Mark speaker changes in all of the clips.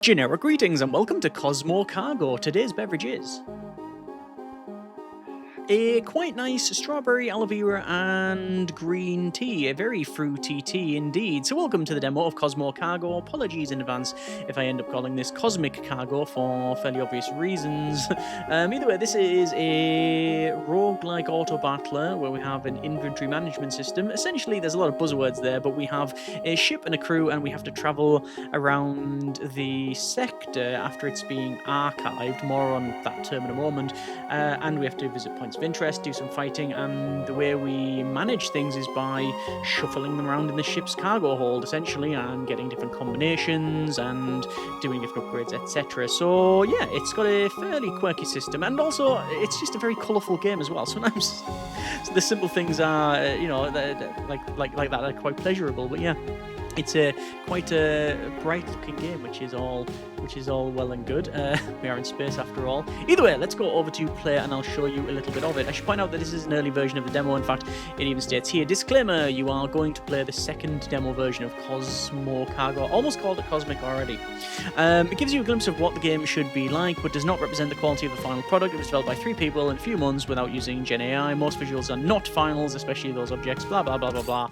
Speaker 1: Generic greetings and welcome to Cosmo Cargo. Today's beverage is a quite nice strawberry, aloe vera, and green tea. A very fruity tea indeed. So welcome to the demo of Cosmo Cargo. Apologies in advance if I end up calling this Cosmic Cargo for fairly obvious reasons. Either way, this is a roguelike autobattler where we have an inventory management system. Essentially, there's a lot of buzzwords there, but we have a ship and a crew and we have to travel around the sector after it's being archived. More on that term in a moment. And we have to visit points of interest, do some fighting, and the way we manage things is by shuffling them around in the ship's cargo hold, essentially, and getting different combinations and doing different upgrades, etc. So yeah, it's got a fairly quirky system, and also it's just a very colourful game as well. Sometimes the simple things are, like that are quite pleasurable. But yeah, it's quite a bright-looking game, which is all well and good. We are in space after all. Either way, let's go over to play and I'll show you a little bit of it. I should point out that this is an early version of the demo. In fact, it even states here, disclaimer, you are going to play the second demo version of Cosmo Cargo. Almost called it Cosmic already. It gives you a glimpse of what the game should be like, but does not represent the quality of the final product. It was developed by 3 people in a few months without using Gen AI. Most visuals are not finals, especially those objects, blah, blah, blah, blah, blah.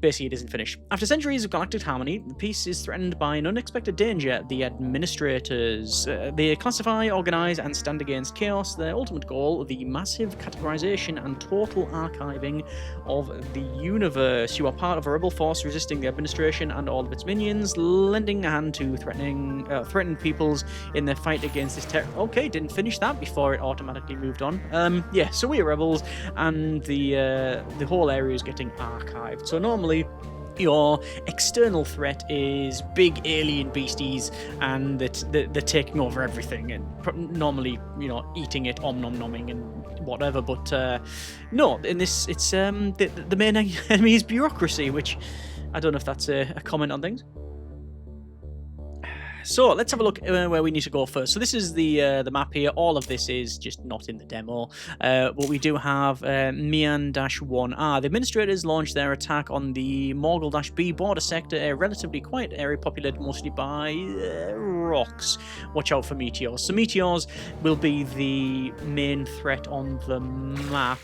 Speaker 1: Basically, it isn't finished. After centuries of galactic harmony, the peace is threatened by an unexpected danger, the administrators. They classify, organize, and stand against chaos. Their ultimate goal, the massive categorization and total archiving of the universe. You are part of a rebel force resisting the administration and all of its minions, lending a hand to threatened peoples in their fight against this terror. Okay, didn't finish that before it automatically moved on. Yeah, so we are rebels, and the whole area is getting archived. So normally, your external threat is big alien beasties, and they're taking over everything, and normally, eating it, nom-nom-nomming and whatever. But no, in this, it's the main enemy is bureaucracy, which I don't know if that's a comment on things. So let's have a look where we need to go first. So this is the map here. All of this is just not in the demo. But we do have Mian-1R. The administrators launched their attack on the Morgul-B border sector, a relatively quiet area populated mostly by rocks. Watch out for meteors. So meteors will be the main threat on the map.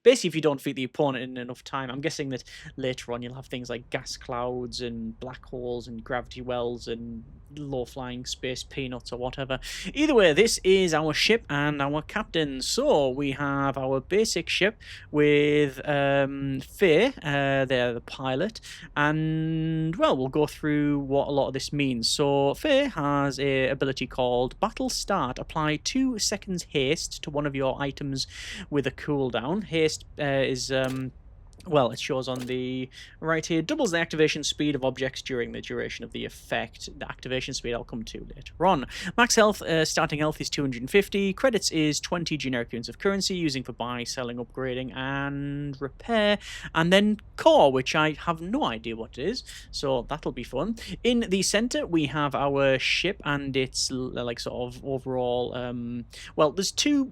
Speaker 1: Basically, if you don't defeat the opponent in enough time. I'm guessing that later on you'll have things like gas clouds and black holes and gravity wells and low-flying space peanuts or whatever. Either way, this is our ship and our captain. So we have our basic ship with Faye, they're the pilot, and well, we'll go through what a lot of this means. So Faye has a ability called Battle Start. Apply 2 seconds haste to one of your items with a cooldown. Haste is well, it shows on the right here, doubles the activation speed of objects during the duration of the effect. The activation speed I'll come to later on. Max health, starting health is 250. Credits is 20 generic units of currency, using for buy, selling, upgrading, and repair. And then core, which I have no idea what it is, so that'll be fun. In the center, we have our ship, and it's like sort of overall. Well, there's two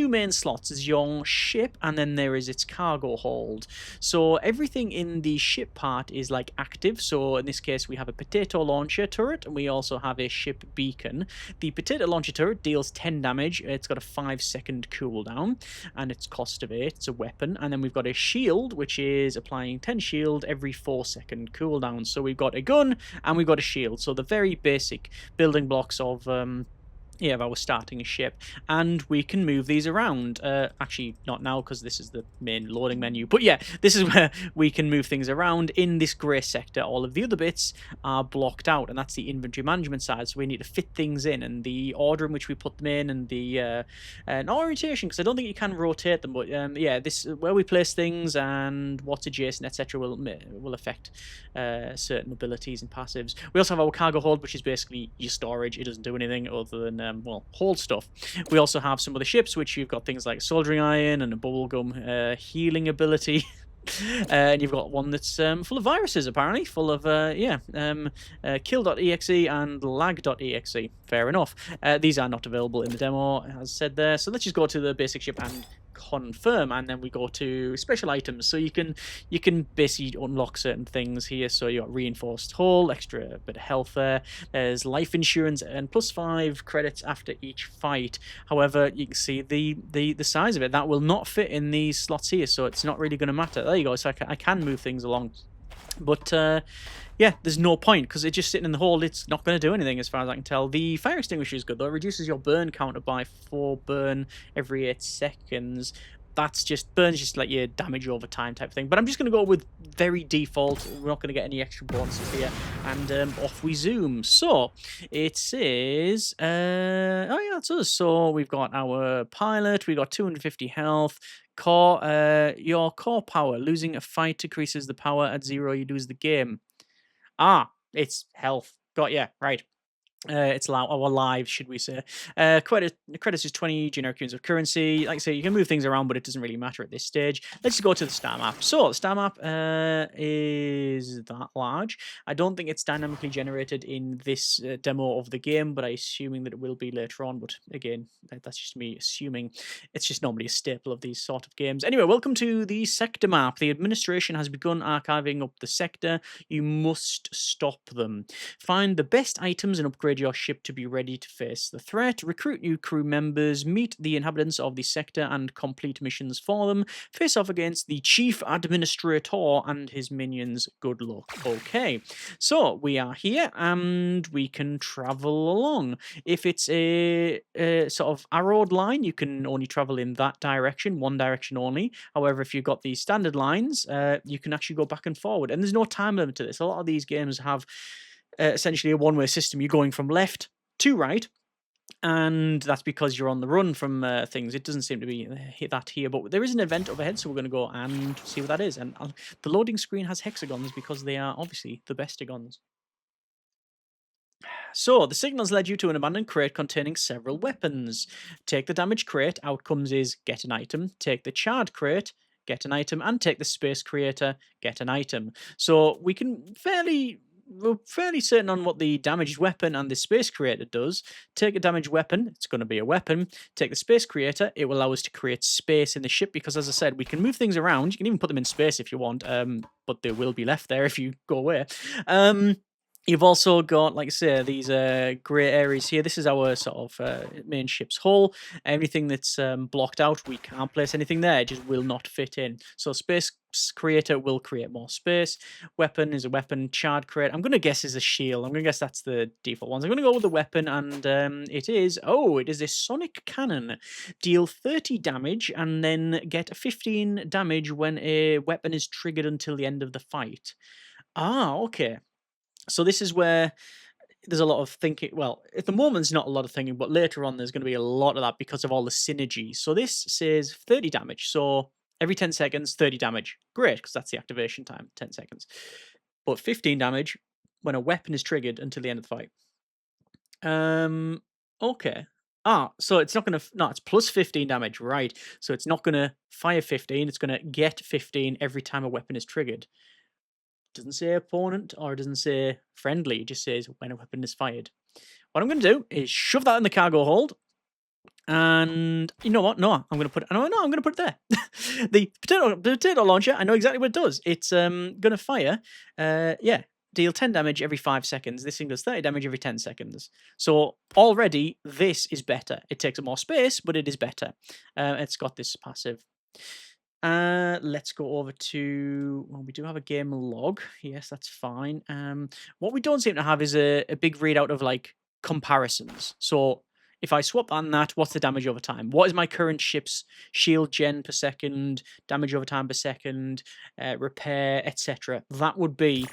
Speaker 1: main slots. There's your ship, and then there is its cargo hold. So everything in the ship part is like active. So in this case, we have a potato launcher turret, and we also have a ship beacon. The potato launcher turret deals 10 damage. It's got a 5-second cooldown, and its cost of 8. It's a weapon. And then we've got a shield, which is applying 10 shield every 4-second cooldown. So we've got a gun and we've got a shield. So the very basic building blocks of if I was starting a ship, and we can move these around. Actually, not now, because this is the main loading menu. But yeah, this is where we can move things around. In this grey sector, all of the other bits are blocked out, and that's the inventory management side. So we need to fit things in, and the order in which we put them in, and the not orientation, because I don't think you can rotate them. But yeah, this where we place things and what's adjacent, etc., will affect certain abilities and passives. We also have our cargo hold, which is basically your storage. It doesn't do anything other than hold stuff. We also have some of the ships, which you've got things like soldering iron and a bubblegum healing ability. And you've got one that's full of viruses, apparently, full of kill.exe and lag.exe. Fair enough. These are not available in the demo, as said there. So let's just go to the basic ship and confirm, and then we go to special items. So you can basically unlock certain things here. So you got reinforced hull, extra bit of health there. There's life insurance and +5 credits after each fight. However, you can see the size of it, that will not fit in these slots here, so it's not really going to matter. There you go. So I can move things along, but yeah, there's no point because it's just sitting in the hold. It's not going to do anything as far as I can tell. The fire extinguisher is good though. It reduces your burn counter by 4 burn every 8 seconds. That's just, burns just like your damage over time type thing. But I'm just going to go with very default. We're not going to get any extra bonuses here. And off we zoom. So it says, oh yeah, it's us. So we've got our pilot. We got 250 health. Core, your core power. Losing a fight decreases the power. At 0, you lose the game. Ah, it's health. Got ya. Right. It's our lives, should we say. Credits is 20 generic units of currency. Like I say, you can move things around, but it doesn't really matter at this stage. Let's just go to the star map. So, the star map is that large. I don't think it's dynamically generated in this demo of the game, but I'm assuming that it will be later on. But again, that's just me assuming. It's just normally a staple of these sort of games. Anyway, welcome to the sector map. The administration has begun archiving up the sector. You must stop them. Find the best items and upgrade your ship to be ready to face the threat. Recruit new crew members, meet the inhabitants of the sector and complete missions for them. Face off against the chief administrator and his minions. Good luck. Okay, so we are here and we can travel along. If it's a sort of arrowed line, you can only travel in that direction, one direction only. However, if you've got the standard lines, you can actually go back and forward. And there's no time limit to this. A lot of these games have essentially a one-way system. You're going from left to right, and that's because you're on the run from things. It doesn't seem to be that here, but there is an event overhead, so we're going to go and see what that is. And the loading screen has hexagons because they are obviously the bestigons. So, the signals led you to an abandoned crate containing several weapons. Take the damaged crate, outcomes is get an item. Take the charred crate, get an item. And take the space creator, get an item. So, we're fairly certain on what the damaged weapon and the space creator does. Take a damaged weapon, it's going to be a weapon. Take the space creator, it will allow us to create space in the ship because, as I said, we can move things around. You can even put them in space if you want, but they will be left there if you go away. You've also got, like I say, these grey areas here. This is our sort of main ship's hull. Everything that's blocked out, we can't place anything there. It just will not fit in. So space creator will create more space. Weapon is a weapon. Charred crate, I'm going to guess is a shield. I'm going to guess that's the default ones. I'm going to go with the weapon, and it is a sonic cannon. Deal 30 damage and then get 15 damage when a weapon is triggered until the end of the fight. Ah, okay. So this is where there's a lot of thinking. Well, at the moment, there's not a lot of thinking, but later on, there's going to be a lot of that because of all the synergy. So this says 30 damage. So every 10 seconds, 30 damage. Great, because that's the activation time, 10 seconds. But 15 damage when a weapon is triggered until the end of the fight. Okay. So it's not going to... No, it's plus 15 damage, right. So it's not going to fire 15. It's going to get 15 every time a weapon is triggered. Doesn't say opponent or it doesn't say friendly, it just says when a weapon is fired. What I'm going to do is shove that in the cargo hold, and you know what? No, I'm going to put it. No, I'm going to put it there. the potato launcher. I know exactly what it does. It's going to fire. Yeah, deal 10 damage every 5 seconds. This thing does 30 damage every 10 seconds. So already this is better. It takes up more space, but it is better. It's got this passive. Let's go over to... Well, we do have a game log. Yes, that's fine. What we don't seem to have is a big readout of, like, comparisons. So, if I swap on that, what's the damage over time? What is my current ship's shield gen per second, damage over time per second, repair, etc.? That would be,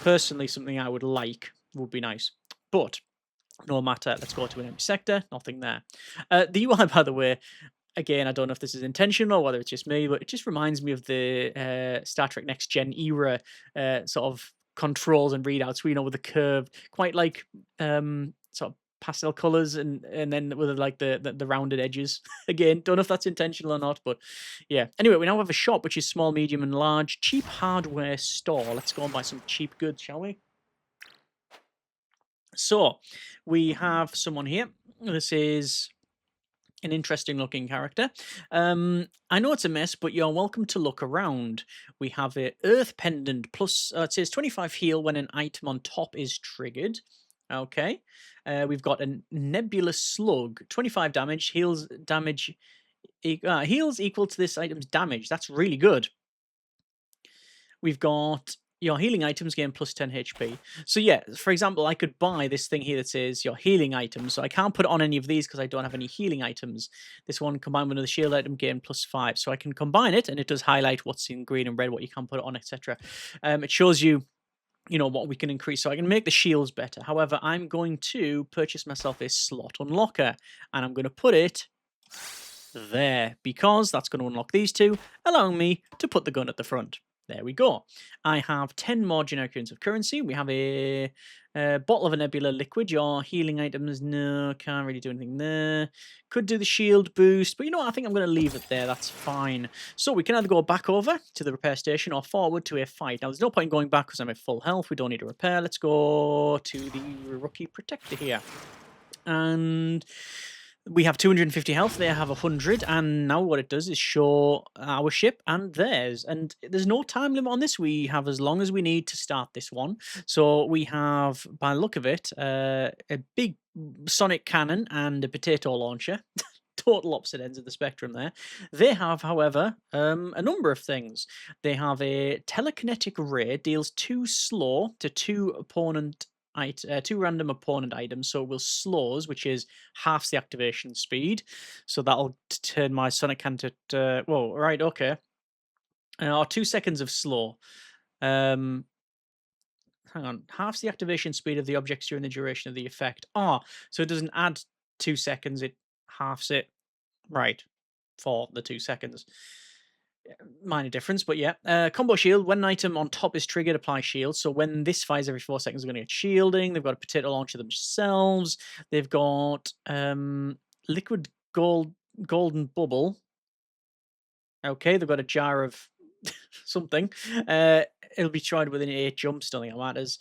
Speaker 1: personally, something I would like. Would be nice. But, no matter. Let's go to an empty sector. Nothing there. The UI, by the way... Again, I don't know if this is intentional or whether it's just me, but it just reminds me of the Star Trek Next Gen era sort of controls and readouts. You know, with the curved, quite like sort of pastel colors, and then with like the rounded edges. Again, don't know if that's intentional or not, but yeah. Anyway, we now have a shop which is small, medium, and large. Cheap hardware store. Let's go and buy some cheap goods, shall we? So we have someone here. This is An interesting looking character. I know it's a mess, but you're welcome to look around. We have a Earth Pendant plus, it says 25 heal when an item on top is triggered. Okay. We've got a Nebulous Slug, 25 damage, heals damage, heals equal to this item's damage. That's really good. We've got your healing items gain plus 10 HP. So yeah, for example, I could buy this thing here that says your healing items. So I can't put it on any of these because I don't have any healing items. This one combined with another shield item gain plus 5. So I can combine it and it does highlight what's in green and red, what you can put it on, etc. It shows you, what we can increase. So I can make the shields better. However, I'm going to purchase myself a slot unlocker and I'm going to put it there because that's going to unlock these two, allowing me to put the gun at the front. There we go. I have 10 more generic units of currency. We have a bottle of a nebula liquid. Your healing items, no, can't really do anything there. Could do the shield boost, but you know what? I think I'm going to leave it there. That's fine. So we can either go back over to the repair station or forward to a fight. Now, there's no point in going back because I'm at full health. We don't need a repair. Let's go to the rookie protector here. And we have 250 health, they have 100, and now what it does is show our ship and theirs. And there's no time limit on this. We have as long as we need to start this one. So we have, by the look of it, a big sonic cannon and a potato launcher. Total opposite ends of the spectrum there. They have, however, a number of things. They have a telekinetic ray, deals 2 slow to 2 random opponent items, so it will slows, which is halves the activation speed. So that'll turn my sonic cannon to whoa, right, okay. Or 2 seconds of slow. Hang on, halves the activation speed of the objects during the duration of the effect. So it doesn't add 2 seconds, it halves it, right, for the 2 seconds. Minor difference, but yeah. Combo shield. When an item on top is triggered, apply shield. So when this fires every 4 seconds, we're going to get shielding. They've got a potato launcher themselves. They've got liquid golden bubble. Okay, they've got a jar of something. It'll be tried within 8 jumps. Don't think it matters.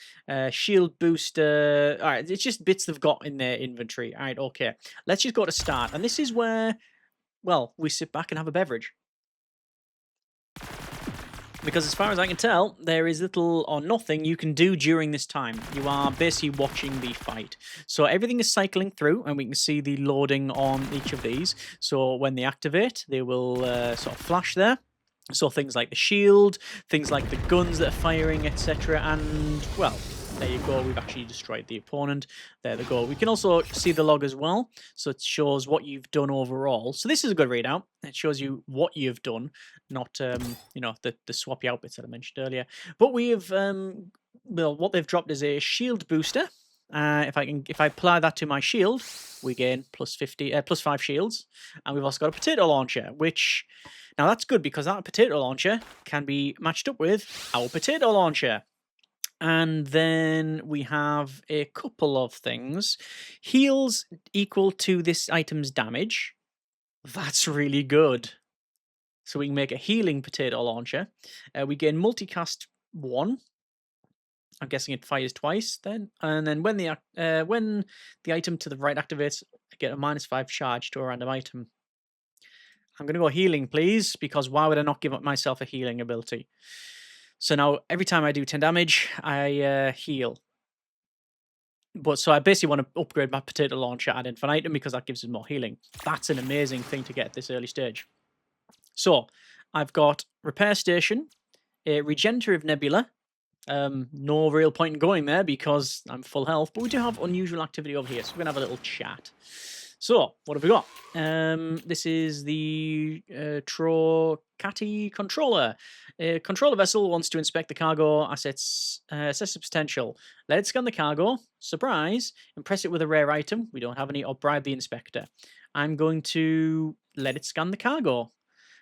Speaker 1: Shield booster. All right, it's just bits they've got in their inventory. All right, okay. Let's just go to start, and this is where, well, we sit back and have a beverage. Because as far as I can tell, there is little or nothing you can do during this time. You are basically watching the fight. So everything is cycling through, and we can see the loading on each of these. So when they activate, they will sort of flash there. So things like the shield, things like the guns that are firing, etc. And, well, there you go. We've actually destroyed the opponent. There they go. We can also see the log as well. So it shows what you've done overall. So this is a good readout. It shows you what you've done, not, the swappy outfits that I mentioned earlier. But we have, well, what they've dropped is a shield booster. If I apply that to my shield, we gain plus 5 shields. And we've also got a potato launcher, which, now that's good because that potato launcher can be matched up with our potato launcher. And then we have a couple of things. Heals equal to this item's damage. That's really good. So we can make a healing potato launcher. We gain multicast 1. I'm guessing it fires twice then. And then when the item to the right activates, I get a -5 charge to a random item. I'm going to go healing, please, because why would I not give up myself a healing ability? So now every time I do 10 damage, I heal. But so I basically want to upgrade my potato launcher at infinitum because that gives us more healing. That's an amazing thing to get at this early stage. So I've got repair station, a regenerative nebula. No real point in going there because I'm full health, but we do have unusual activity over here, so we're gonna have a little chat. So what have we got? This is the Trocati controller. A controller vessel wants to inspect the cargo assets, assess the potential. Let it scan the cargo. Surprise! Impress it with a rare item. We don't have any, or bribe the inspector. I'm going to let it scan the cargo.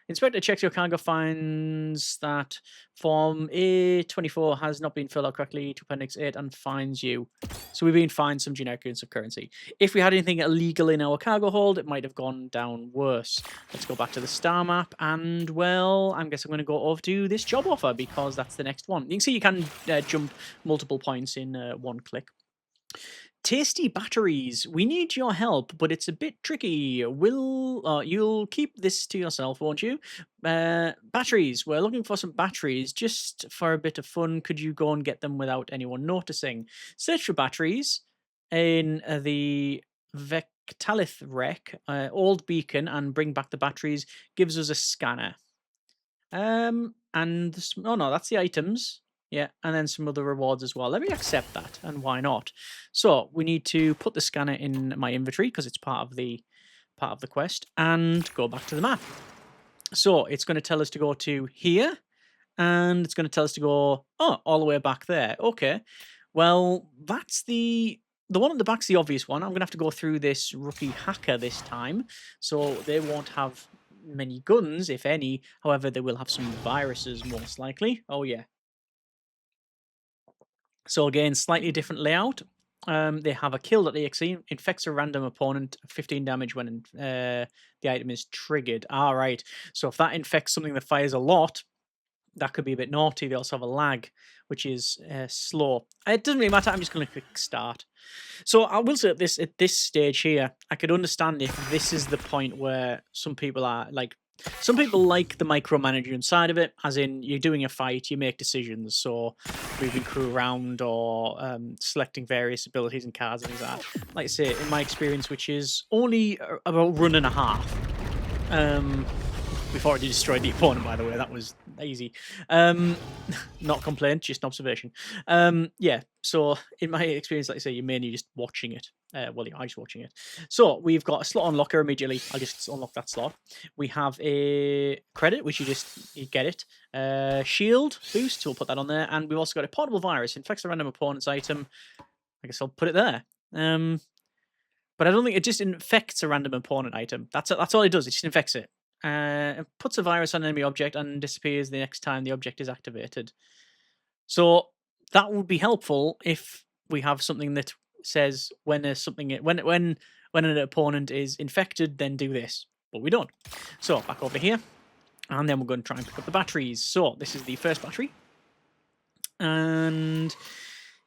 Speaker 1: Inspector checks your cargo, finds that Form A24 has not been filled out correctly to Appendix 8 and fines you. So we've been fined some generic units of currency. If we had anything illegal in our cargo hold, it might have gone down worse. Let's go back to the star map and, well, I guess I'm going to go over to this job offer because that's the next one. You can see you can jump multiple points in one click. Tasty batteries. We need your help, but it's a bit tricky. You'll keep this to yourself, won't you? Batteries. We're looking for some batteries just for a bit of fun. Could you go and get them without anyone noticing? Search for batteries in the Vectalith wreck, old beacon, and bring back the batteries. Gives us a scanner. Oh no, that's the items. Yeah, and then some other rewards as well. Let me accept that, and why not? So we need to put the scanner in my inventory because it's part of the quest, and go back to the map. So it's going to tell us to go to here, and it's going to tell us to go all the way back there. Okay, well that's the one at the back's the obvious one. I'm going to have to go through this rookie hacker this time, so they won't have many guns, if any. However, they will have some viruses, most likely. Oh, yeah. So, again, slightly different layout. They have a kill.exe, infects a random opponent, 15 damage when the item is triggered. All right. So, if that infects something that fires a lot, that could be a bit naughty. They also have a lag, which is slow. It doesn't really matter. I'm just going to click start. So I will say at this stage here, I could understand if this is the point where some people like the micromanaging side of it, as in you're doing a fight, you make decisions, so moving crew around or selecting various abilities and cards and things like that. Like I say, in my experience, which is only about run and a half. We've already destroyed the opponent, by the way. That was easy. Not complaint, just an observation. Yeah, so in my experience, like I say, you're mainly just watching it. Well, you're just watching it. So we've got a slot unlocker immediately. I'll just unlock that slot. We have a credit, which you get it. Shield boost, so we'll put that on there. And we've also got a portable virus. Infects a random opponent's item. I guess I'll put it there. But I don't think it just infects a random opponent item. That's all it does. It just infects it. It puts a virus on an enemy object and disappears the next time the object is activated. So that would be helpful if we have something that says when an opponent is infected, then do this. But we don't. So back over here, and then we're going to try and pick up the batteries. So this is the first battery, and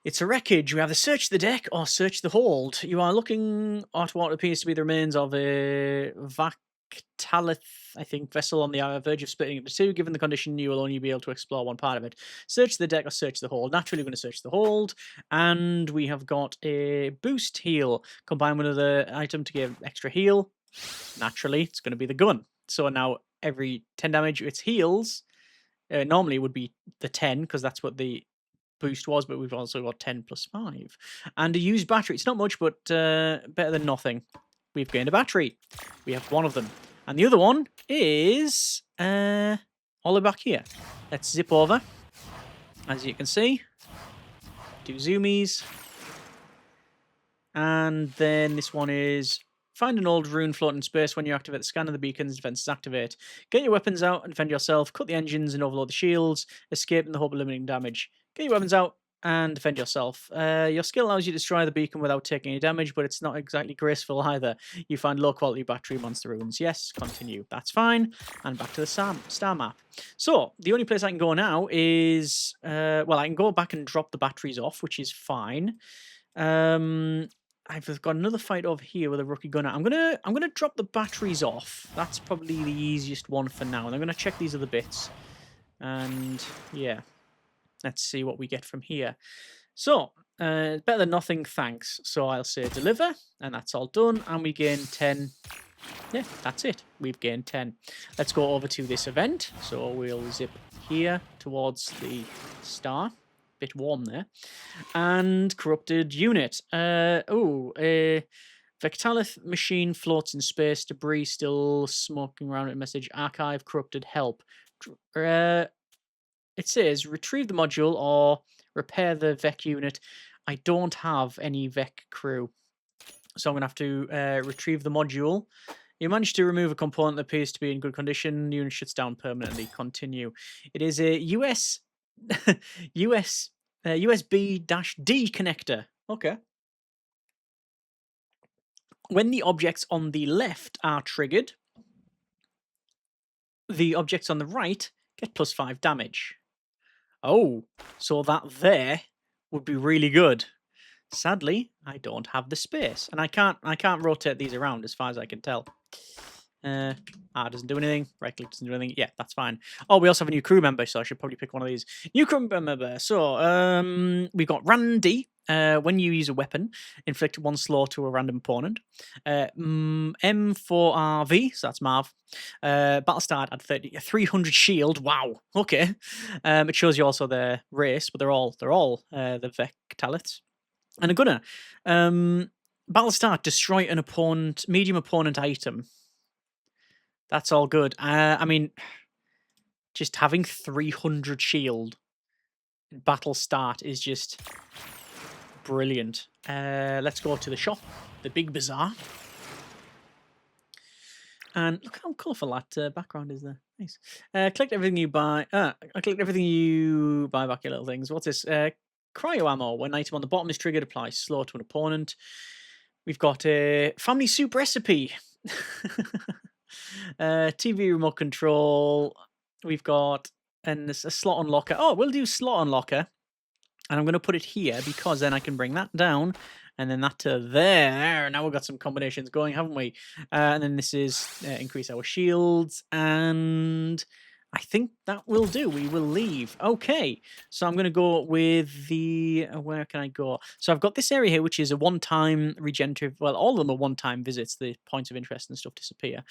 Speaker 1: it's a wreckage. We have to search the deck or search the hold. You are looking at what appears to be the remains of a Vectalith, I think, vessel on the verge of splitting into two. Given the condition, you will only be able to explore one part of it. Search the deck or search the hold. Naturally, we're going to search the hold. And we have got a boost heal. Combine with another item to give extra heal. Naturally, it's going to be the gun. So now every 10 damage, it's heals. Normally, it would be the 10, because that's what the boost was, but we've also got 10 plus 5. And a used battery. It's not much, but better than nothing. We've gained a battery. We have one of them. And the other one is all the way back here. Let's zip over. As you can see, do zoomies. And then this one is find an old rune floating in space. When you activate the scanner, the beacon's defenses activate. Get your weapons out and defend yourself. Cut the engines and overload the shields. Escape in the hope of limiting damage. Get your weapons out and defend yourself. Your skill allows you to destroy the beacon without taking any damage, but it's not exactly graceful either. You find low-quality battery monster runes. Yes, continue. That's fine. And back to the star map. So, the only place I can go now is... well, I can go back and drop the batteries off, which is fine. I've got another fight over here with a rookie gunner. I'm gonna drop the batteries off. That's probably the easiest one for now. And I'm gonna check these other bits. And yeah, let's see what we get from here. So better than nothing, thanks. So I'll say deliver, and that's all done. And we gain 10. Yeah, that's it. We've gained 10. Let's go over to this event. So we'll zip here towards the star. Bit warm there. And corrupted unit. A Vectalith machine floats in space. Debris still smoking around it. Message archive corrupted help. It says retrieve the module or repair the Vec unit. I don't have any Vec crew, so I'm gonna have to retrieve the module. You managed to remove a component that appears to be in good condition. The unit shuts down permanently. Continue. It is a USB-D connector. Okay. When the objects on the left are triggered, the objects on the right get plus 5 damage. Oh, so that there would be really good. Sadly, I don't have the space, and I can't rotate these around as far as I can tell. Doesn't do anything. Right click doesn't do anything. Yeah, that's fine. Oh, we also have a new crew member, so I should probably pick one of these. New crew member. So, we've got Randy. When you use a weapon, inflict 1 slow to a random opponent. M4RV, so that's Marv. Battle start at 300 shield. Wow. Okay. It shows you also their race, but they're all the Vectaliths. And a gunner. Battle start, destroy an medium opponent item. That's all good. I mean, just having 300 shield battle start is just brilliant. Let's go to the shop, the big bazaar. And look how colourful that background is there. Nice. Collect everything you buy. I collect everything you buy back your little things. What's this? Cryo ammo. When an item on the bottom is triggered, apply slow to an opponent. We've got a family soup recipe. TV remote control. We've got a slot unlocker. Oh, we'll do slot unlocker. And I'm going to put it here because then I can bring that down and then that to there. Now we've got some combinations going, haven't we? And then this is increase our shields. And I think that will do. We will leave. Okay. So I'm going to go with the... where can I go? So I've got this area here, which is a one-time regenerative... Well, all of them are one-time visits. The points of interest and stuff disappear.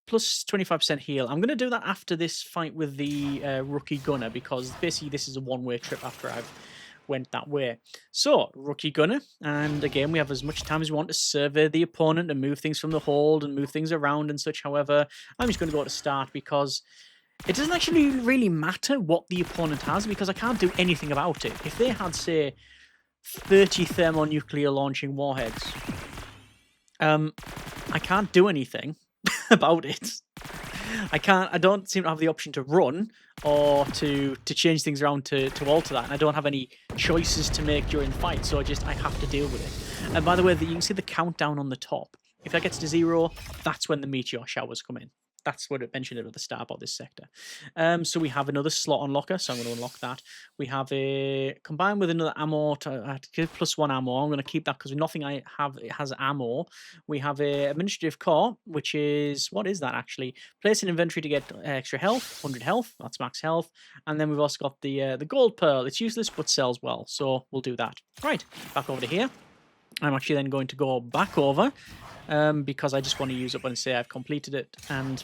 Speaker 1: Plus 25% heal. I'm going to do that after this fight with the rookie gunner because basically this is a one-way trip after I've went that way. So, rookie gunner, and again we have as much time as we want to survey the opponent and move things from the hold and move things around and such. However, I'm just going to go to start because it doesn't actually really matter what the opponent has because I can't do anything about it. If they had, say, 30 thermonuclear launching warheads, I can't do anything about it. I don't seem to have the option to run or to change things around to alter that, and I don't have any choices to make during the fight, so I have to deal with it. And by the way, you can see the countdown on the top. If that gets to 0, that's when the meteor showers come in. That's what it mentioned at the start about this sector. So we have another slot unlocker, so I'm going to unlock that. We have a combined with another ammo to give +1 ammo. I'm going to keep that because nothing I have has ammo. We have a administrative core, which is what is that actually? Place in inventory to get extra health, 100 health. That's max health. And then we've also got the gold pearl. It's useless but sells well, so we'll do that. Right, back over to here. I'm actually then going to go back over. Because I just want to use up and say I've completed it, and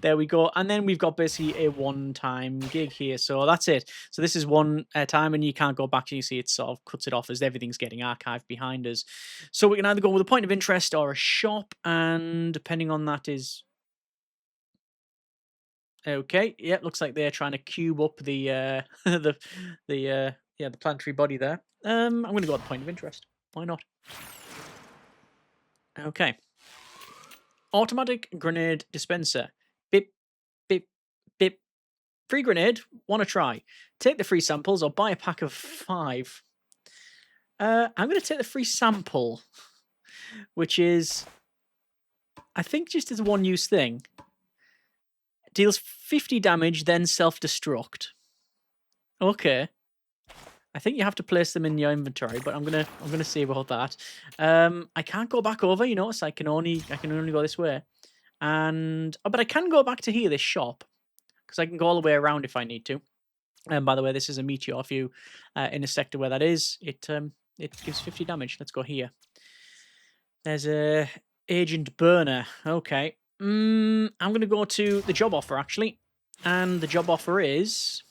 Speaker 1: there we go. And then we've got basically a one-time gig here, so that's it. So this is one time, and you can't go back. You see, it sort of cuts it off as everything's getting archived behind us. So we can either go with a point of interest or a shop, and depending on that is okay. Yeah, looks like they're trying to cube up the the planetary body there. I'm going to go with the point of interest. Why not? Okay. Automatic grenade dispenser. Bip, bip, bip. Free grenade. Want to try? Take the free samples or buy a pack of 5. I'm going to take the free sample, which is, I think, just as a one-use thing. Deals 50 damage, then self-destruct. Okay. I think you have to place them in your inventory, but I'm gonna see about that. I can't go back over. You notice I can only go this way, and but I can go back to here, this shop, because I can go all the way around if I need to. And by the way, this is a meteor view in a sector where that is. It gives 50 damage. Let's go here. There's a agent burner. Okay. I'm gonna go to the job offer actually, and the job offer is.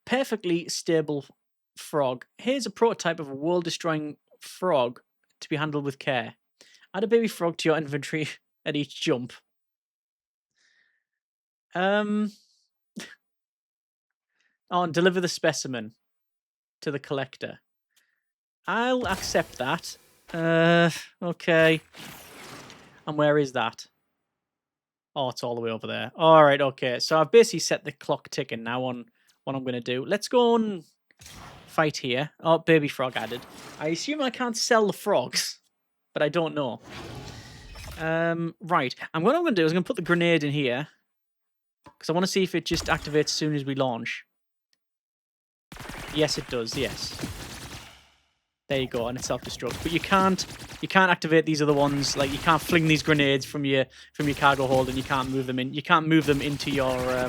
Speaker 1: Perfectly stable frog. Here's a prototype of a world-destroying frog to be handled with care. Add a baby frog to your inventory at each jump. Oh, and deliver the specimen to the collector. I'll accept that. Okay. And where is that? Oh, it's all the way over there. All right, okay. So I've basically set the clock ticking now on what I'm going to do. Let's go and fight here. Oh, baby frog added. I assume I can't sell the frogs, but I don't know. Right. What I'm going to do is I'm going to put the grenade in here because I want to see if it just activates as soon as we launch. Yes, it does. Yes. There you go, and it self-destructs. But you can't activate these other ones. Like you can't fling these grenades from your cargo hold, and you can't move them in. You can't move them into your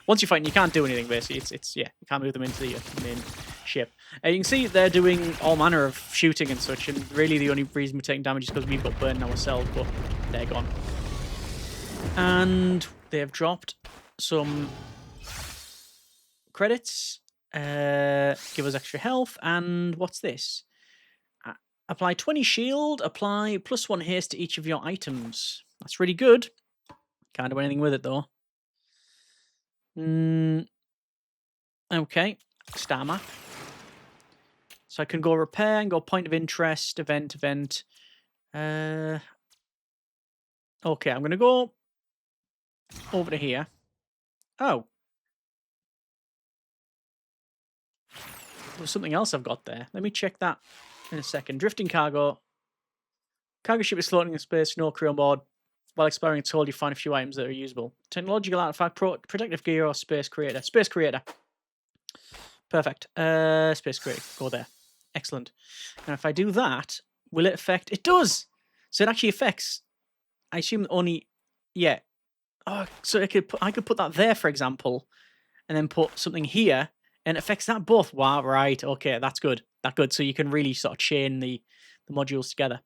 Speaker 1: once you're fighting, you can't do anything basically. It's yeah, you can't move them into your main ship. You can see they're doing all manner of shooting and such, and really the only reason we're taking damage is because we've got burned ourselves. But they're gone, and they've dropped some credits. Give us extra health, and what's this? Apply 20 shield, apply +1 haste to each of your items. That's really good. Can't do anything with it, though. Okay, star map. So I can go repair and go point of interest, event. Okay, I'm going to go over to here. Oh. There's something else I've got there. Let me check that in a second. Drifting cargo. Cargo ship is floating in space, no crew on board. While exploring its hold, you find a few items that are usable. Technological artifact, protective gear, or space creator. Space creator. Perfect. Space creator. Go there. Excellent. Now, if I do that, will it affect? It does! So it actually affects. I assume only. Yeah. Oh, so I could put that there, for example, and then put something here, and it affects that both. Wow, right. Okay, that's good. That's good. So you can really sort of chain the modules together.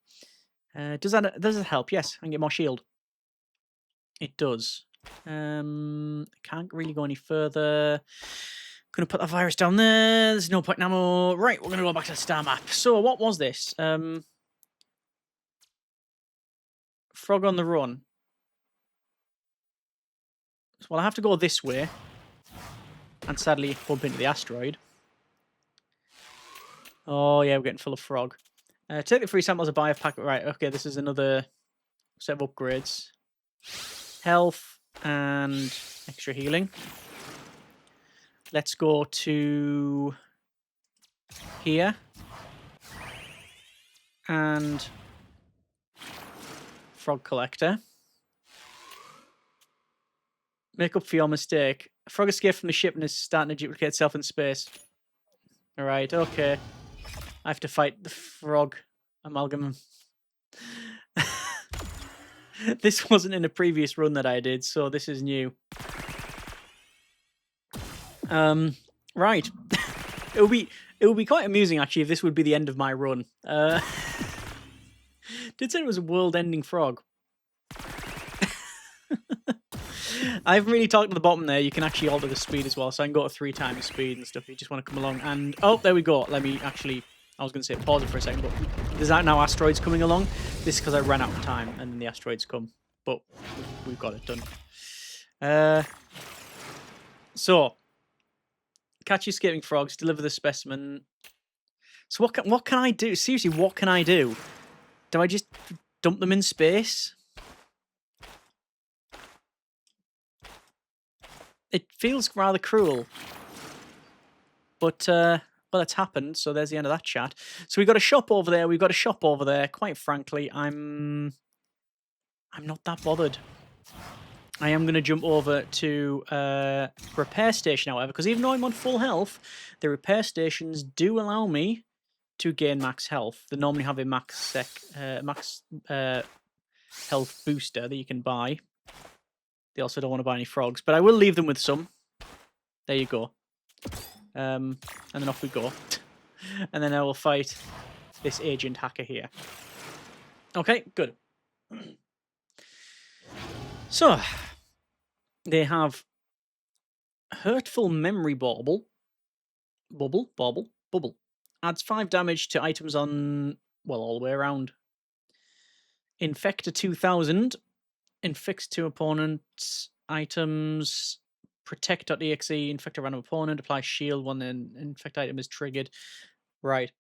Speaker 1: Does it help? Yes, I can get more shield. It does. Can't really go any further. Gonna put that virus down there. There's no point in ammo. Right, we're gonna go back to the star map. So what was this? Frog on the run. Well, I have to go this way. And sadly bump into the asteroid. Oh yeah, we're getting full of frog. Take the free samples of buy a packet. Right, okay, this is another set of upgrades. Health and extra healing. Let's go to here. And frog collector. Make up for your mistake. A frog escaped from the ship and is starting to duplicate itself in space. Alright, okay. I have to fight the frog amalgam. This wasn't in a previous run that I did, so this is new. Right. It would be quite amusing actually if this would be the end of my run. Did say it was a world-ending frog. I haven't really talked to the bottom there. You can actually alter the speed as well, so I can go to 3 times speed and stuff if you just want to come along. And oh, there we go. Let me actually. I was going to say pause it for a second, but there's now asteroids coming along. This is because I ran out of time, and then the asteroids come. But we've got it done. So, catch escaping frogs, deliver the specimen. So what can I do? Seriously, what can I do? Do I just dump them in space? It feels rather cruel. But, well, it's happened, so there's the end of that chat. So we've got a shop over there, we've got a shop over there. Quite frankly, I'm not that bothered. I am going to jump over to repair station, however, because even though I'm on full health, the repair stations do allow me to gain max health. They normally have a max health booster that you can buy. They also don't want to buy any frogs, but I will leave them with some. There you go. And then off we go. And then I will fight this agent hacker here. Okay, good. So, they have Hurtful Memory Bauble. Bubble. Adds 5 damage to items on, well, all the way around. Infector 2000. Inflicts 2 opponents' items. Protect.exe, infect a random opponent, apply shield when an infect item is triggered. Right.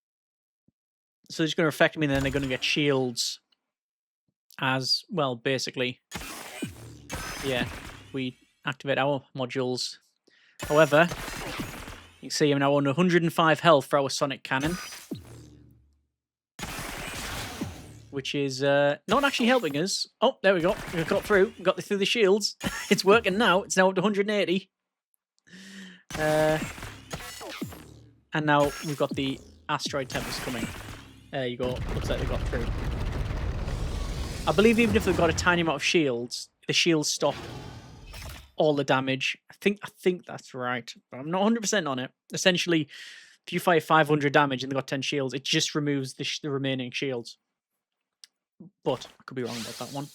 Speaker 1: So it's going to affect me, and then they're going to get shields as, well, basically. Yeah, we activate our modules. However, you can see I'm now on 105 health for our sonic cannon. Which is not actually helping us. Oh, there we go. We got through. We got through the shields. It's working now. It's now up to 180. And now we've got the asteroid tempest coming. There you go. Looks like they got through. I believe even if they've got a tiny amount of shields, the shields stop all the damage. I think that's right, but I'm not 100% on it. Essentially, if you fire 500 damage and they've got 10 shields, it just removes the remaining shields. But I could be wrong about that one.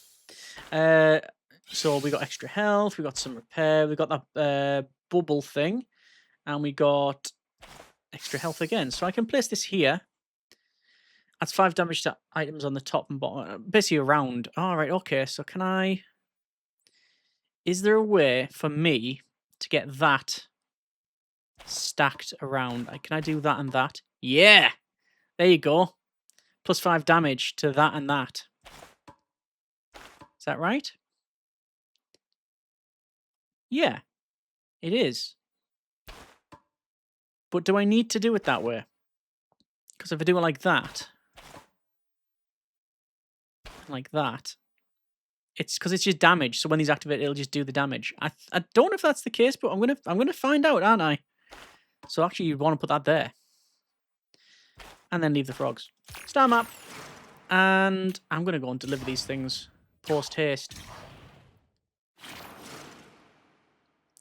Speaker 1: So we got extra health, we got some repair, we got that bubble thing, and we got extra health again. So I can place this here. That's 5 damage to items on the top and bottom, basically around. All right, okay. So can I? Is there a way for me to get that stacked around? Can I do that and that? Yeah, there you go. Plus 5 damage to that and that. Is that right? Yeah, it is. But do I need to do it that way? Because if I do it like that, it's because it's just damage. So when these activate, it'll just do the damage. I don't know if that's the case, but I'm gonna find out, aren't I? So actually, you'd want to put that there, and then leave the frogs. Star map, and I'm gonna go and deliver these things post haste.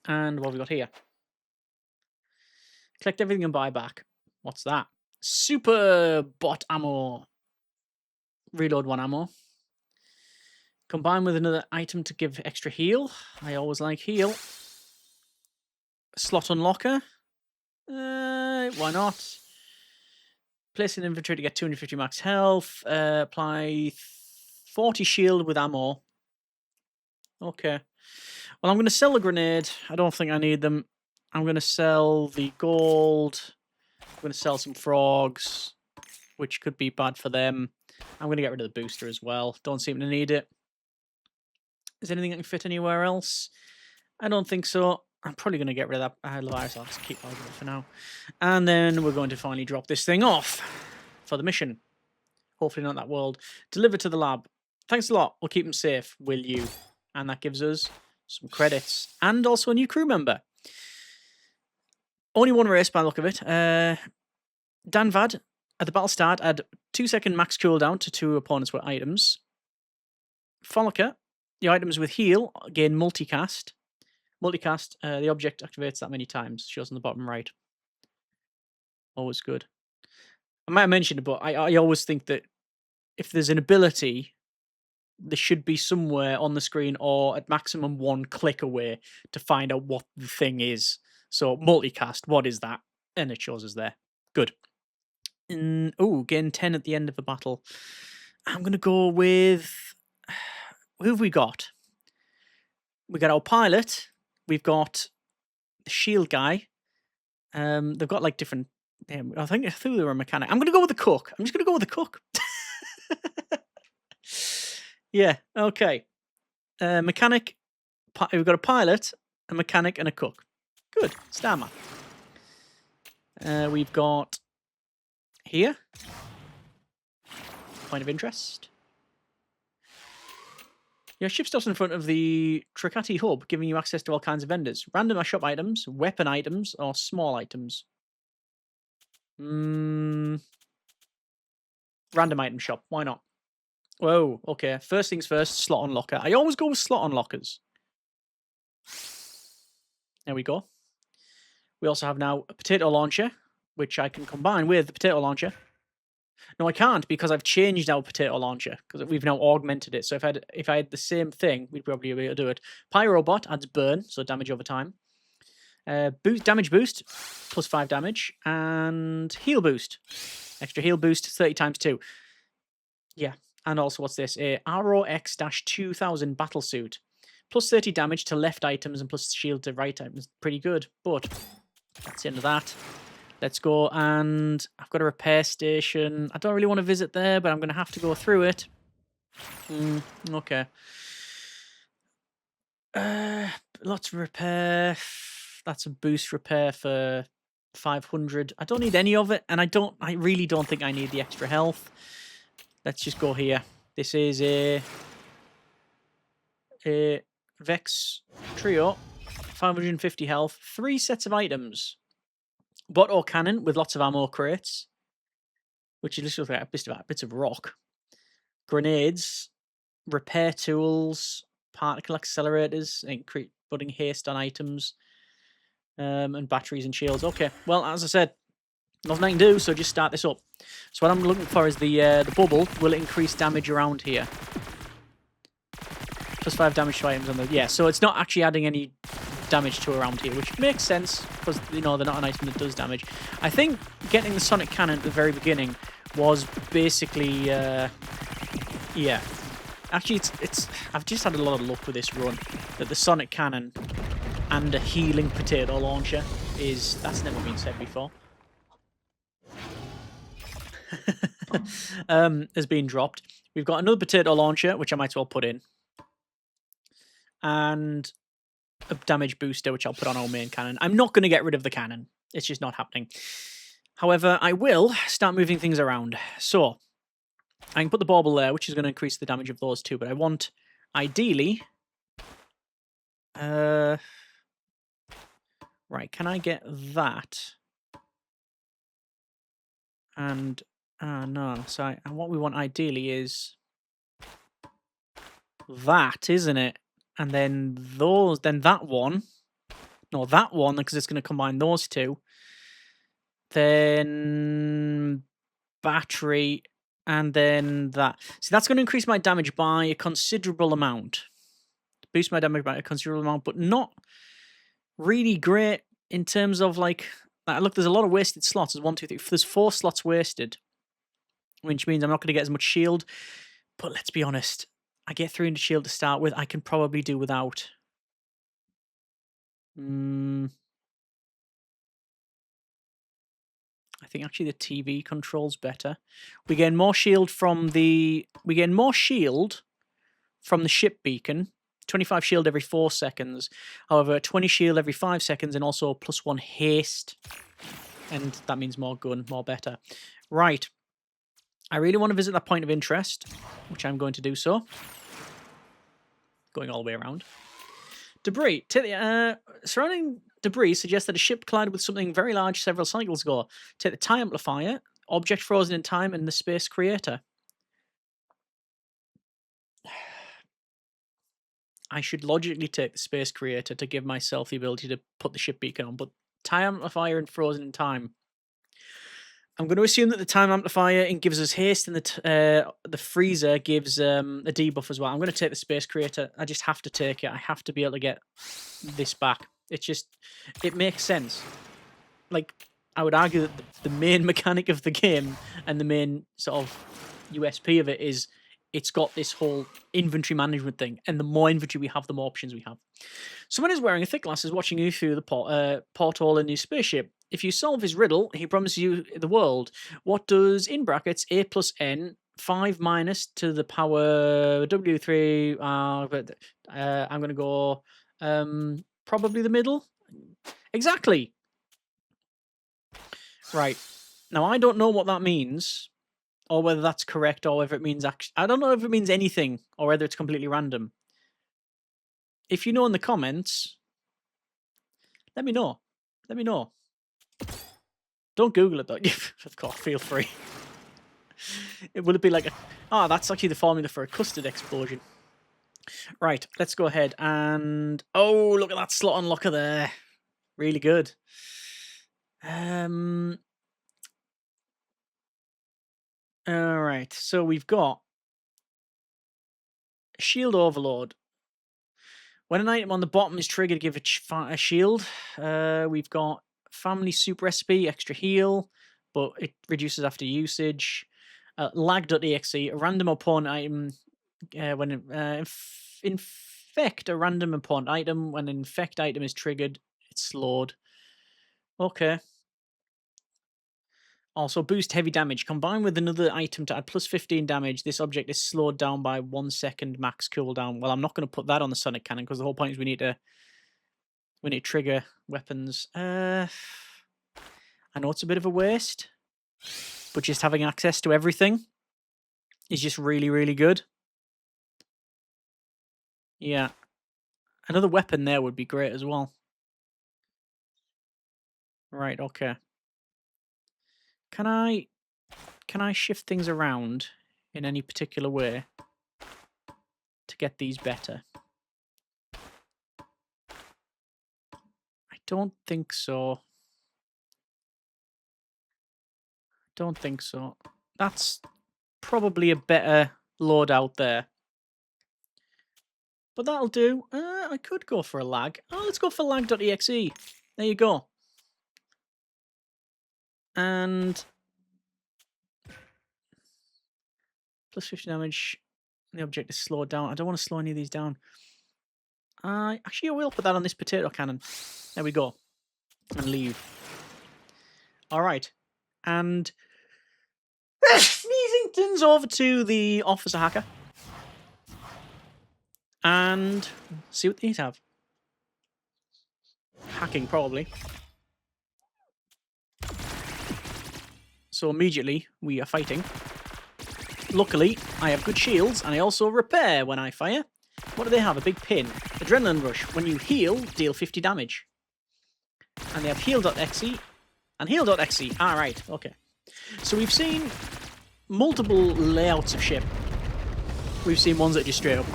Speaker 1: And what have we got here? Collect everything and buy back. What's that? Super bot ammo. Reload 1 ammo. Combine with another item to give extra heal. I always like heal. Slot unlocker. Why not? Place in inventory to get 250 max health. Apply 40 shield with ammo. Okay. Well, I'm going to sell a grenade. I don't think I need them. I'm going to sell the gold. I'm going to sell some frogs, which could be bad for them. I'm going to get rid of the booster as well. Don't seem to need it. Is there anything that can fit anywhere else? I don't think so. I'm probably going to get rid of that Leviathan. I'll just keep all of it for now. And then we're going to finally drop this thing off for the mission. Hopefully not that world. Deliver to the lab. Thanks a lot. We'll keep them safe, will you? And that gives us some credits. And also a new crew member. Only one race by the look of it. Danvad, at the battle start, add 2-second max cooldown to 2 opponents with items. Folliker, the items with heal gain multicast. Multicast, the object activates that many times. Shows on the bottom right. Always good. I might have mentioned it, but I always think that if there's an ability, there should be somewhere on the screen or at maximum 1 click away to find out what the thing is. So multicast, what is that? And it shows us there. Good. Gain 10 at the end of the battle. I'm going to go with... Who have we got? We got our pilot. We've got the shield guy. They've got like different... I think they were a mechanic. I'm going to go with the cook. I'm just going to go with the cook. Yeah, okay. Mechanic. We've got a pilot, a mechanic, and a cook. Good. Star map. We've got here. Point of interest. Your ship stops in front of the Tricati hub, giving you access to all kinds of vendors. Random or shop items, weapon items, or small items. Random item shop. Why not? Whoa, okay. First things first, slot unlocker. I always go with slot unlockers. There we go. We also have now a potato launcher, which I can combine with the potato launcher. No, I can't because I've changed our potato launcher because we've now augmented it. So if I had the same thing, we'd probably be able to do it. Pyrobot adds burn, so damage over time. Damage boost, plus 5 damage. And heal boost. Extra heal boost, 30 times 2. Yeah. And also, what's this? A ROX-2000 battlesuit. Plus 30 damage to left items and plus shield to right items. Pretty good. But that's the end of that. Let's go, and I've got a repair station. I don't really want to visit there, but I'm going to have to go through it. Okay. Lots of repair. That's a boost repair for 500. I don't need any of it, and I really don't think I need the extra health. Let's just go here. This is a Vex Trio. 550 health. 3 sets of items. Bottle cannon with lots of ammo crates, which is literally like bits of rock. Grenades, repair tools, particle accelerators, putting haste on items, and batteries and shields. Okay, well, as I said, nothing I can do, so just start this up. So what I'm looking for is the bubble. Will it increase damage around here? +5 damage to items on the... Yeah, so it's not actually adding any damage to around here, which makes sense, because, you know, they're not an item that does damage. I think getting the sonic cannon at the very beginning was basically... yeah. Actually, it's... I've just had a lot of luck with this run, that the sonic cannon and a healing potato launcher is... That's never been said before. Has been dropped. We've got another potato launcher, which I might as well put in. And a damage booster, which I'll put on our main cannon. I'm not going to get rid of the cannon. It's just not happening. However, I will start moving things around. So, I can put the bauble there, which is going to increase the damage of those two. But I want, ideally... right, can I get that? And... no, so what we want ideally is... that, isn't it? And then that one. No, that one, because it's going to combine those two. Then battery, and then that. See, that's going to increase my damage by a considerable amount. Boost my damage by a considerable amount, but not really great in terms of, like... Look, there's a lot of wasted slots. There's 1, 2, 3. There's 4 slots wasted, which means I'm not going to get as much shield. But let's be honest. I get 300 shield to start with. I can probably do without. I think actually the TV controls better. We gain more shield from the... We gain more shield from the ship beacon. 25 shield every 4 seconds. However, 20 shield every 5 seconds, and also +1 haste. And that means more gun, more better. Right. I really want to visit that point of interest, which I'm going to do so. Going all the way around. Debris. Surrounding debris suggests that a ship collided with something very large several cycles ago. Take the time amplifier, object frozen in time, and the space creator. I should logically take the space creator to give myself the ability to put the ship beacon on, but time amplifier and frozen in time. I'm going to assume that the time amplifier gives us haste, and the freezer gives a debuff as well. I'm going to take the space creator. I just have to take it. I have to be able to get this back. It's just, it makes sense. Like, I would argue that the main mechanic of the game and the main sort of USP of it is it's got this whole inventory management thing, and the more inventory we have, the more options we have. Someone is wearing a thick glasses watching you through the porthole in his spaceship. If you solve his riddle, he promises you the world. What does, in brackets, a plus n, 5 minus to the power W3, I'm going to go probably the middle. Exactly. Right. Now, I don't know what that means, or whether that's correct, or whether it means... I don't know if it means anything, or whether it's completely random. If you know in the comments, let me know. Let me know. Don't Google it, though. Of course, feel free. Will it be like a... that's actually the formula for a custard explosion. Right, let's go ahead and... Oh, look at that slot unlocker there. Really good. Alright, so we've got Shield Overload. When an item on the bottom is triggered, give a shield. We've got Family Soup Recipe, extra heal, but it reduces after usage. Lag.exe, a random opponent item when infect a random opponent item. When an infect item is triggered, it's slowed. Okay. Also, boost heavy damage. Combined with another item to add +15 damage, this object is slowed down by 1 second max cooldown. Well, I'm not going to put that on the Sonic Cannon, because the whole point is we need to trigger weapons. I know it's a bit of a waste, but just having access to everything is just really, really good. Yeah. Another weapon there would be great as well. Right, okay. Can I shift things around in any particular way to get these better? I don't think so. Don't think so. That's probably a better loadout there. But that'll do. I could go for a lag. Oh, let's go for lag.exe. There you go. And plus 50 damage. The object is slowed down. I don't want to slow any of these down. Actually, I will put that on this potato cannon. There we go. And leave. All right. And Sneezington's over to the officer hacker. And see what these have. Hacking, probably. So immediately, we are fighting. Luckily, I have good shields, and I also repair when I fire. What do they have? A big pin. Adrenaline rush. When you heal, deal 50 damage. And they have heal.exe and heal.exe. Ah, right. Okay. So we've seen multiple layouts of ship. We've seen ones that are just straight up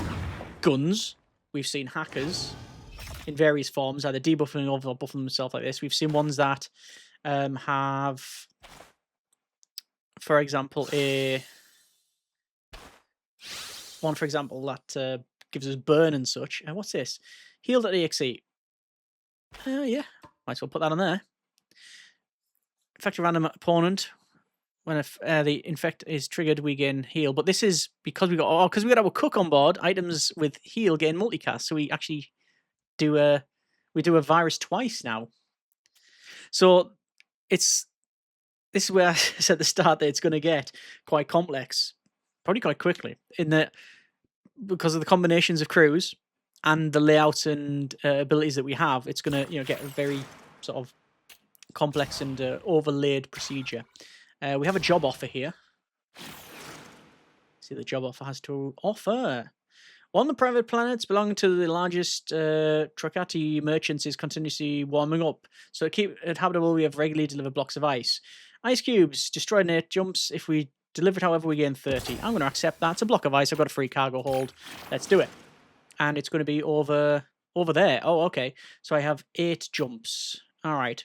Speaker 1: guns. We've seen hackers in various forms, either debuffing or buffing themselves like this. We've seen ones that have, for example, one, for example, that gives us burn and such. And what's this? Heal.exe. Yeah, might as well put that on there. Infect a random opponent. When the infect is triggered, we gain heal. But this is because we got our cook on board. Items with heal gain multicast, so we actually do a virus twice now. So this is where I said at the start that it's going to get quite complex, probably quite quickly, in that because of the combinations of crews and the layouts and abilities that we have, it's going to get a very sort of complex and overlaid procedure. We have a job offer here. See, the job offer has to offer. One of the private planets belonging to the largest Trocati merchants is continuously warming up. So to keep it habitable, we have regularly delivered blocks of ice. Ice cubes, destroyed in 8 jumps. If we deliver it, however, we gain 30. I'm going to accept that. It's a block of ice. I've got a free cargo hold. Let's do it. And it's going to be over there. Oh, okay. So I have 8 jumps. All right.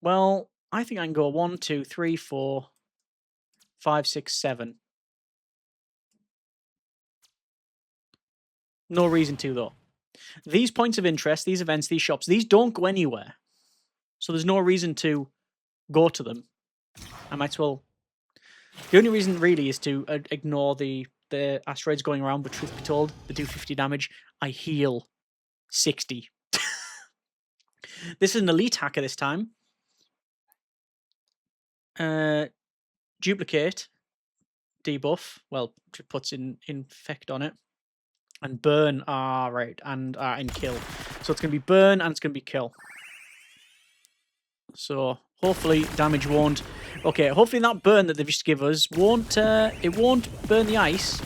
Speaker 1: Well, I think I can go 1, 2, 3, 4, 5, 6, 7. No reason to, though. These points of interest, these events, these shops, these don't go anywhere. So there's no reason to go to them. I might as well. The only reason really is to ignore the asteroids going around, but truth be told, they do 50 damage. I heal 60. This is an elite hacker this time. Duplicate, debuff. Well, it puts infect on it. And burn, right, and kill. So it's going to be burn and it's going to be kill. So hopefully damage won't. Okay, hopefully that burn that they've just give us won't. It won't burn the ice.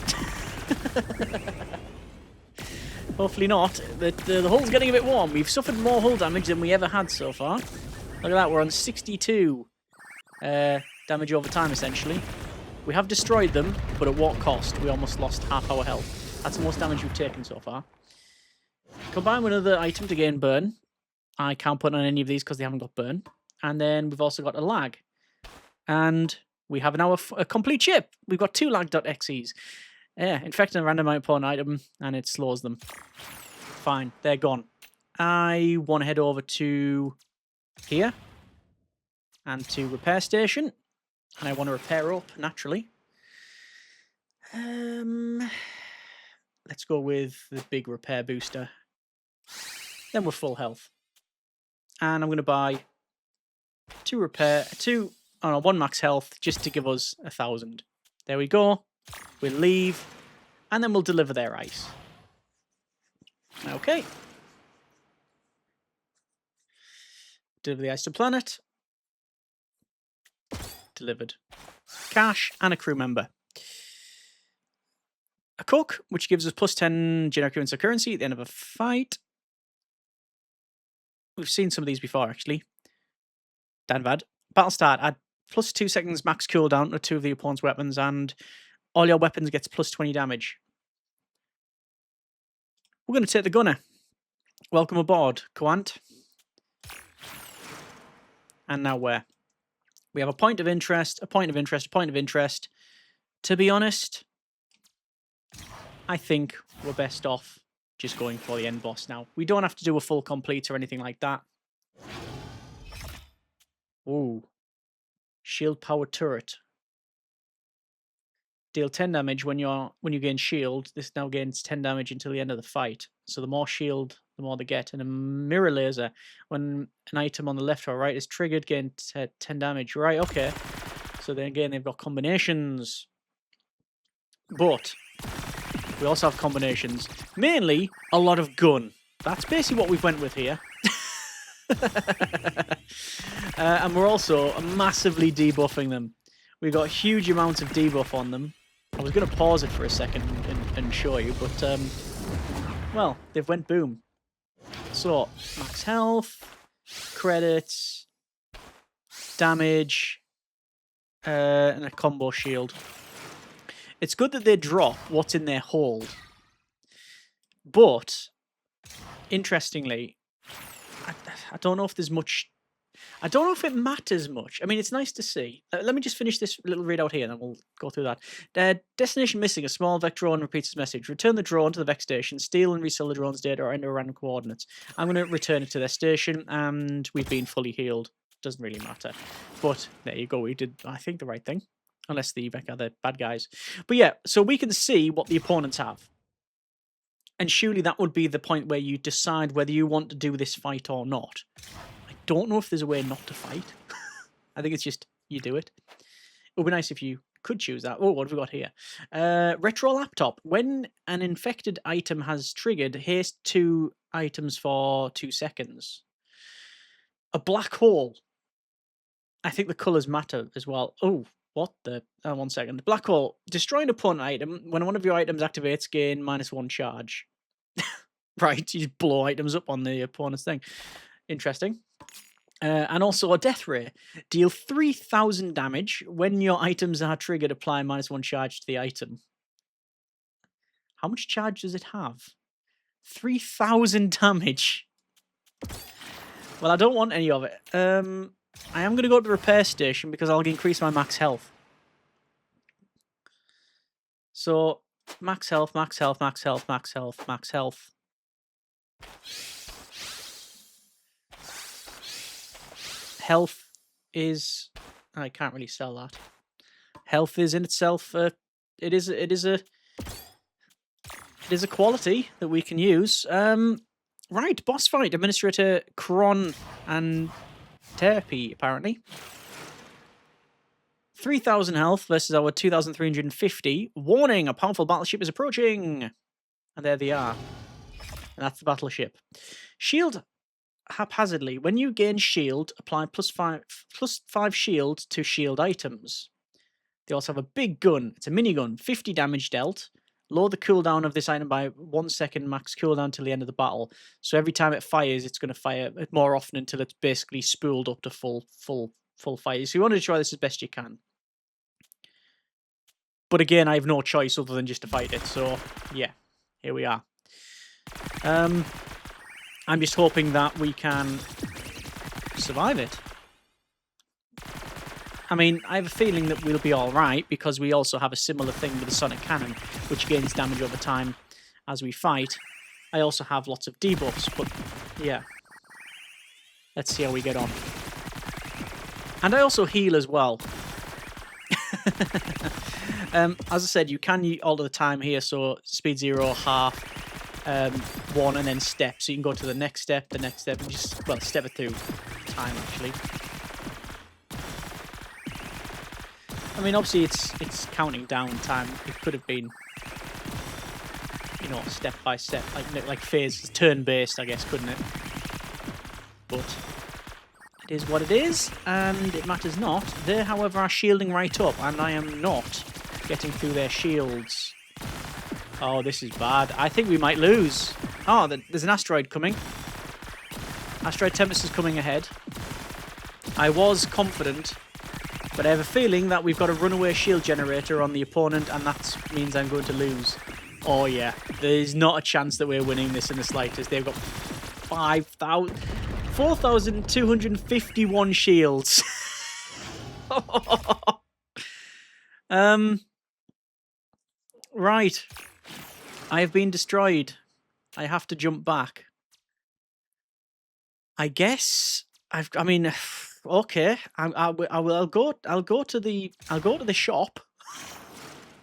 Speaker 1: Hopefully not. The hull's getting a bit warm. We've suffered more hull damage than we ever had so far. Look at that. We're on 62 damage over time essentially. We have destroyed them, but at what cost? We almost lost half our health. That's the most damage we've taken so far. Combine with another item to gain burn. I can't put on any of these because they haven't got burn. And then we've also got a lag. And we have now a complete ship. We've got 2 lag.exes. Yeah, infecting a random opponent item and it slows them. Fine, they're gone. I want to head over to here and to repair station. And I want to repair up, naturally. Let's go with the big repair booster. Then we're full health. And I'm going to buy 1 max health just to give us 1,000. There we go. We'll leave. And then we'll deliver their ice. Okay. Deliver the ice to planet. Delivered. Cash and a crew member. A cook, which gives us plus 10 generic currency currency at the end of a fight. We've seen some of these before, actually. Danvad. Battle start. Plus 2 seconds max cooldown to 2 of the opponent's weapons, and all your weapons gets plus 20 damage. We're going to take the gunner. Welcome aboard, Quant. And now where? We have a point of interest, a point of interest, a point of interest. To be honest, I think we're best off just going for the end boss now. We don't have to do a full complete or anything like that. Ooh. Shield power turret. Deal 10 damage when you gain shield. This now gains 10 damage until the end of the fight. So the more shield, the more they get. And a mirror laser. When an item on the left or right is triggered, gain 10 damage. Right, okay. So then again, they've got combinations. But we also have combinations. Mainly, a lot of gun. That's basically what we've went with here. And we're also massively debuffing them. We've got huge amounts of debuff on them. I was going to pause it for a second and show you, but, well, they've went boom. So, max health, credits, damage, and a combo shield. It's good that they drop what's in their hold. But, interestingly, I don't know if there's much... I don't know if it matters much. I mean, it's nice to see. Let me just finish this little readout here, and then we'll go through that. Destination missing. A small Vex drone repeats its message. Return the drone to the Vex station. Steal and resell the drone's data or enter random coordinates. I'm going to return it to their station, and we've been fully healed. Doesn't really matter. But there you go. We did, I think, the right thing. Unless the Vex are the bad guys. But yeah, so we can see what the opponents have. And surely that would be the point where you decide whether you want to do this fight or not. Don't know if there's a way not to fight. I think it's just you do it. It would be nice if you could choose that. Oh, what have we got here? Retro laptop. When an infected item has triggered, haste 2 items for 2 seconds. A black hole. I think the colours matter as well. Oh, what the... 1 second. Black hole. Destroy an opponent item. When one of your items activates, gain -1 charge. Right, you just blow items up on the opponent's thing. Interesting. And also a death ray. Deal 3,000 damage. When your items are triggered, apply -1 charge to the item. How much charge does it have? 3,000 damage. Well, I don't want any of it. I am going to go to the repair station because I'll increase my max health. So, max health, max health, max health, max health, max health. Health is... I can't really sell that. Health is in itself... it is a quality that we can use. Right, boss fight. Administrator Kron and Terpi, apparently. 3,000 health versus our 2,350. Warning, a powerful battleship is approaching. And there they are. And that's the battleship. Shield haphazardly. When you gain shield, apply +5 shield to shield items. They also have a big gun. It's a minigun. 50 damage dealt. Lower the cooldown of this item by 1 second max cooldown till the end of the battle. So every time it fires, it's going to fire more often until it's basically spooled up to full fire. So you want to try this as best you can. But again, I have no choice other than just to fight it. So yeah, here we are. I'm just hoping that we can survive it. I mean, I have a feeling that we'll be alright, because we also have a similar thing with the Sonic Cannon, which gains damage over time as we fight. I also have lots of debuffs, but yeah. Let's see how we get on. And I also heal as well. As I said, you can alter the time here, so speed 0, half, 1, and then step. So you can go to the next step, and just, well, step it through time, actually. I mean, obviously, it's counting down time. It could have been, you know, step by step, like phase, turn-based, I guess, couldn't it? But it is what it is, and it matters not. They, however, are shielding right up, and I am not getting through their shields. Oh, this is bad. I think we might lose. Oh, there's an asteroid coming. Asteroid Tempest is coming ahead. I was confident But I have a feeling that we've got a runaway shield generator on the opponent, and that means I'm going to lose. Oh, yeah. There's not a chance that we're winning this in the slightest. They've got 4,251 shields. Right. I have been destroyed. I have to jump back. I guess I mean, okay. I'll go to the shop.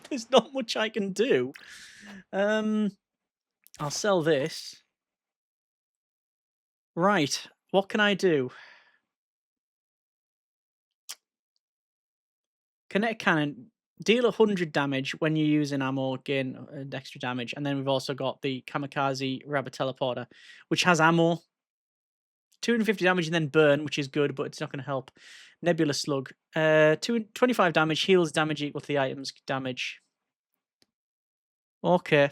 Speaker 1: There's not much I can do. I'll sell this. Right. What can I do? Kinetic cannon. Deal 100 damage when you're using ammo, gain extra damage. And then we've also got the Kamikaze Rabbit Teleporter, which has ammo. 250 damage and then burn, which is good, but it's not going to help. Nebula Slug. 25 damage, heals damage equal to the item's damage. Okay.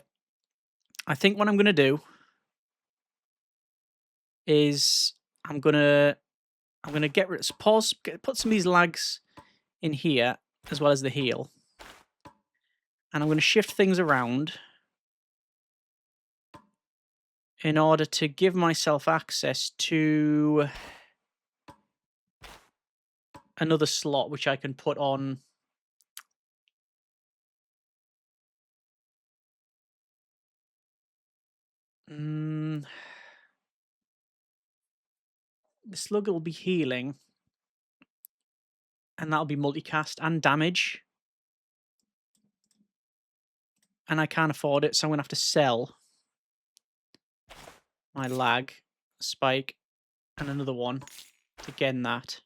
Speaker 1: I think what I'm going to do is I'm going to get rid of... Pause, put some of these lags in here, as well as the heal. And I'm going to shift things around in order to give myself access to another slot, which I can put on. The slug will be healing, and that'll be multicast and damage. And I can't afford it, so I'm going to have to sell my lag, spike, and another one to gain that.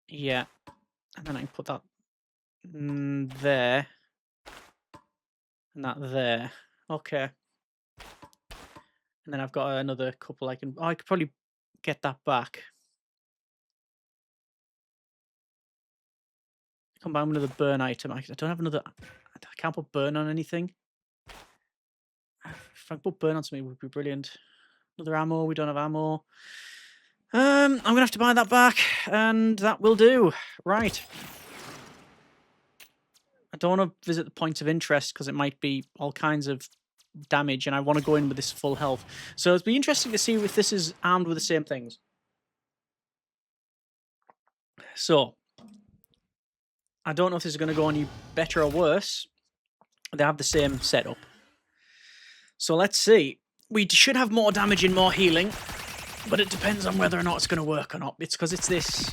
Speaker 1: Yeah. And then I can put that there. And that there. Okay. And then I've got another couple I can... Oh, I could probably get that back. Combine with another burn item. I don't have another... I can't put burn on anything. If I put burn on something, it would be brilliant. Another ammo. We don't have ammo. I'm going to have to buy that back. And that will do. Right. I don't want to visit the points of interest because it might be all kinds of damage, and I want to go in with this full health. So it'll be interesting to see if this is armed with the same things. So, I don't know if this is going to go any better or worse. They have the same setup. So let's see. We should have more damage and more healing, but it depends on whether or not it's going to work or not. It's because it's this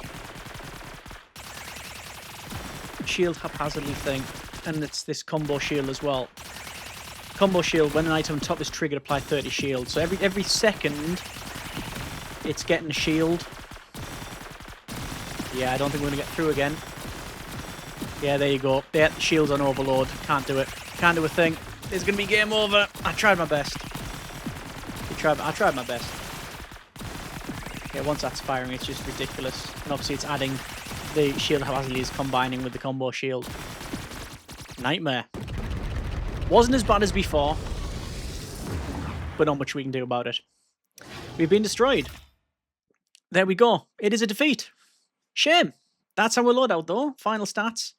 Speaker 1: shield haphazardly thing, and it's this combo shield as well. Combo shield, when an item on top is triggered, apply 30 shield. So every second, it's getting a shield. Yeah, I don't think we're going to get through again. Yeah, there you go. Yeah, the shield's on overload. Can't do it. Can't do a thing. It's going to be game over. I tried my best. I tried my best. Yeah, once that's firing, it's just ridiculous. And obviously it's adding... The shield haphazardly is combining with the combo shield. Nightmare. Wasn't as bad as before, but not much we can do about it. We've been destroyed. There we go. It is a defeat. Shame. That's our loadout, though. Final stats.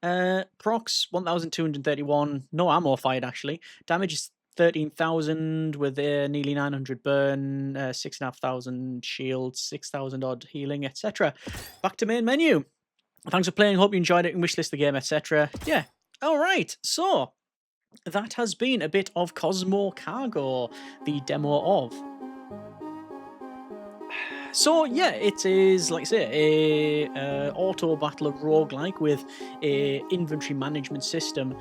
Speaker 1: Procs, 1,231. No ammo fired, actually. Damage is 13,000 with nearly 900 burn, 6,500 shield, 6,000 odd healing, etc. Back to main menu. Thanks for playing. Hope you enjoyed it and wishlist the game, etc. Yeah. All right. So that has been a bit of Cosmo Cargo, the demo of. So yeah, it is, like I say, a auto-battler roguelike with a inventory management system.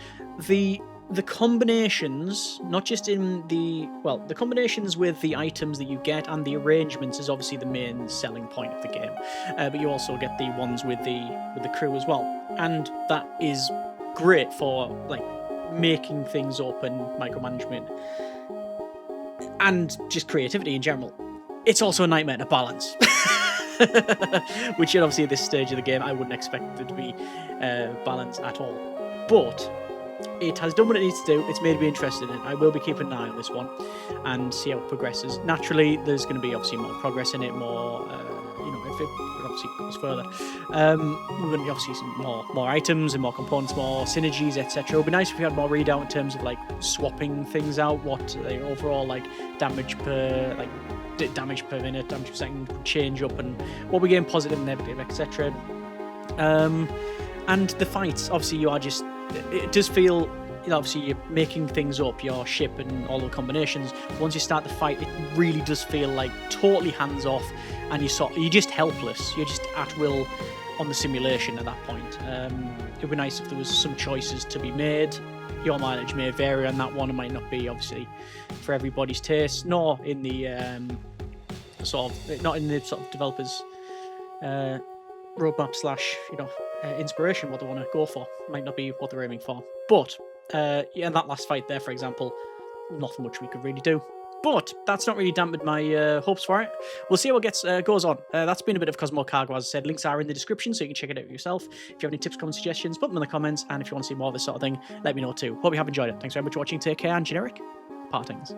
Speaker 1: The combinations, not just in the... Well, the combinations with the items that you get and the arrangements is obviously the main selling point of the game. But you also get the ones with the crew as well. And that is great for, like, making things up and micromanagement. And just creativity in general. It's also a nightmare to balance. Which, obviously, at this stage of the game, I wouldn't expect there to be balance at all. But it has done what it needs to do. It's made me interested in it. I will be keeping an eye on this one and see how it progresses. Naturally, there's going to be, obviously, more progress in it, more... it obviously goes further. We're going to obviously see more items and more components, more synergies, etc. It would be nice if we had more readout in terms of like swapping things out, what the overall like damage per minute, damage per second could change up, and what we gain positive and negative, etc. And the fights, obviously, it does feel, obviously you're making things up, your ship and all the combinations. Once you start the fight, it really does feel like totally hands off, and you're just helpless. You're just at will on the simulation at that point. It would be nice if there was some choices to be made. Your mileage may vary on that one. It might not be obviously for everybody's taste, nor in the not in the sort of developers roadmap / inspiration, what they want to go for. Might not be what they're aiming for. But in that last fight there, for example, nothing much we could really do. But that's not really dampened my hopes for it. We'll see what goes on. That's been a bit of Cosmo Cargo, as I said. Links are in the description, so you can check it out yourself. If you have any tips, comments, suggestions, put them in the comments. And if you want to see more of this sort of thing, let me know too. Hope you have enjoyed it. Thanks very much for watching. Take care, and generic partings.